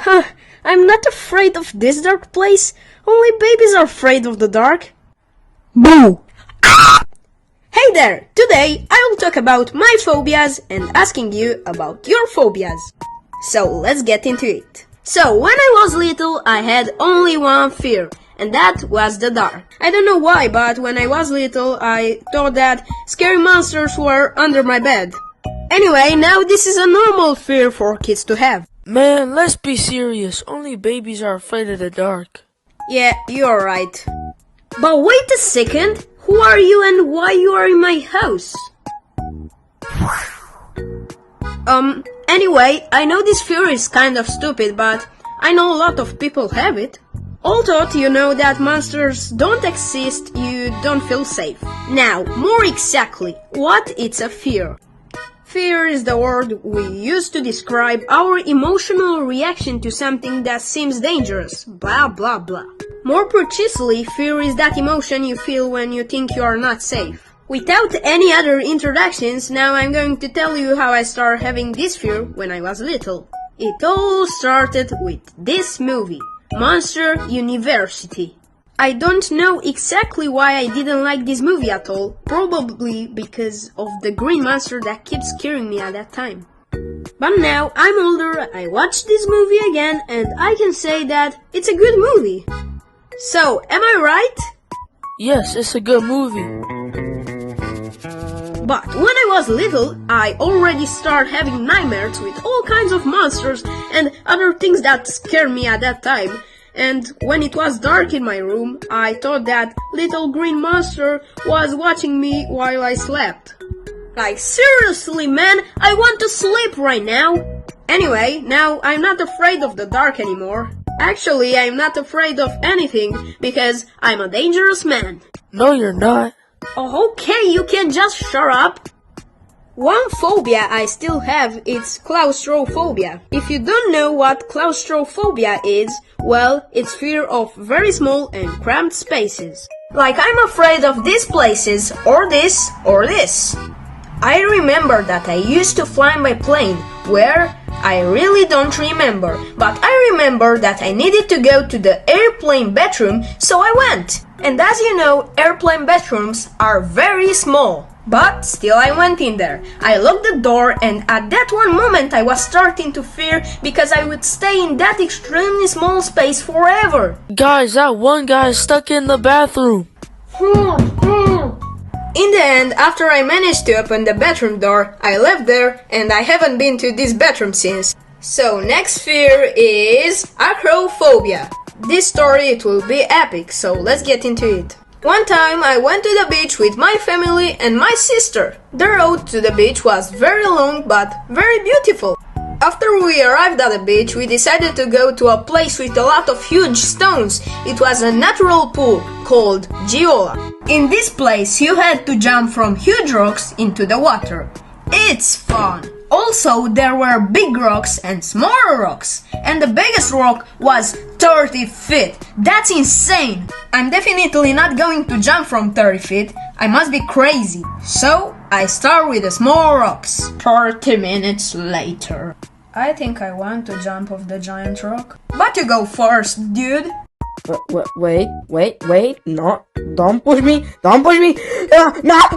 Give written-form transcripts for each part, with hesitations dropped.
Huh, I'm not afraid of this dark place. Only babies are afraid of the dark. Boo! Hey there! Today I will talk about my phobias and asking you about your phobias. So let's get into it. So when I was little I had only one fear, and that was the dark. I don't know why, but when I was little I thought that scary monsters were under my bed. Anyway, now this is a normal fear for kids to have. Man, let's be serious. Only babies are afraid of the dark. Yeah, you're right. But wait a second. Who are you and why you are in my house? Anyway, I know this fear is kind of stupid, but I know a lot of people have it. Although you know that monsters don't exist, you don't feel safe. Now, more exactly, what is a fear? Fear is the word we use to describe our emotional reaction to something that seems dangerous, blah blah blah. More precisely, fear is that emotion you feel when you think you are not safe. Without any other introductions, now I'm going to tell you how I started having this fear when I was little. It all started with this movie, Monster University. I don't know exactly why I didn't like this movie at all, probably because of the green monster that kept scaring me at that time. But now I'm older, I watched this movie again and I can say that it's a good movie. So, am I right? Yes, it's a good movie. But when I was little, I already started having nightmares with all kinds of monsters and other things that scared me at that time. And when it was dark in my room, I thought that little green monster was watching me while I slept. Like, seriously, man, I want to sleep right now. Anyway, now I'm not afraid of the dark anymore. Actually, I'm not afraid of anything because I'm a dangerous man. No, you're not. Oh, okay, you can just shut up. One phobia I still have is claustrophobia. If you don't know what claustrophobia is, well, it's fear of very small and cramped spaces. Like I'm afraid of these places, or this, or this. I remember that I used to fly by plane, where I really don't remember, but I remember that I needed to go to the airplane bathroom, so I went. And as you know, airplane bathrooms are very small. But still I went in there. I locked the door and at that one moment I was starting to fear because I would stay in that extremely small space forever. Guys, that one guy is stuck in the bathroom. In the end, after I managed to open the bathroom door, I left there and I haven't been to this bathroom since. So next fear is acrophobia. This story it will be epic, so let's get into it. One time I went to the beach with my family and my sister. The road to the beach was very long but very beautiful. After we arrived at the beach, we decided to go to a place with a lot of huge stones. It was a natural pool called Giola. In this place you had to jump from huge rocks into the water. It's fun! Also, there were big rocks and smaller rocks, and the biggest rock was 30 feet. That's insane! I'm definitely not going to jump from 30 feet, I must be crazy. So, I start with the small rocks. 30 minutes later. I think I want to jump off the giant rock. But you go first, dude! Wait, no, don't push me, no!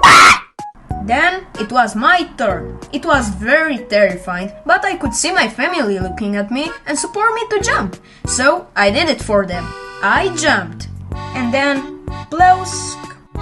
Then it was my turn. It was very terrifying, but I could see my family looking at me and support me to jump. So I did it for them. I jumped. And then, blows.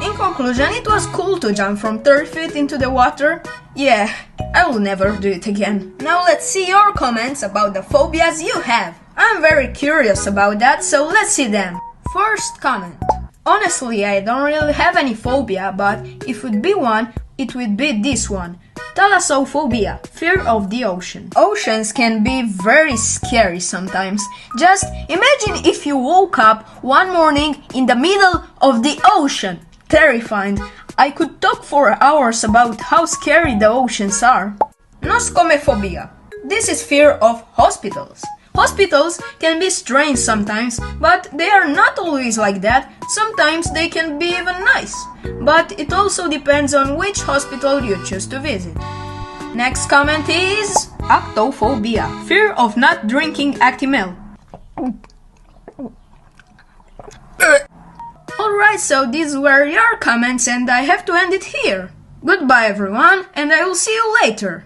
In conclusion, it was cool to jump from 30 feet into the water. Yeah, I will never do it again. Now let's see your comments about the phobias you have. I'm very curious about that, so let's see them. First comment. Honestly, I don't really have any phobia, but if it would be one, it would be this one. Thalassophobia, fear of the ocean. Oceans can be very scary sometimes. Just imagine if you woke up one morning in the middle of the ocean. Terrifying. I could talk for hours about how scary the oceans are. Nosocomophobia. This is fear of hospitals. Hospitals can be strange sometimes, but they are not always like that. Sometimes they can be even nice. But it also depends on which hospital you choose to visit. Next comment is Acrophobia, fear of not drinking Actimel. Alright, so these were your comments and I have to end it here. Goodbye everyone, and I will see you later.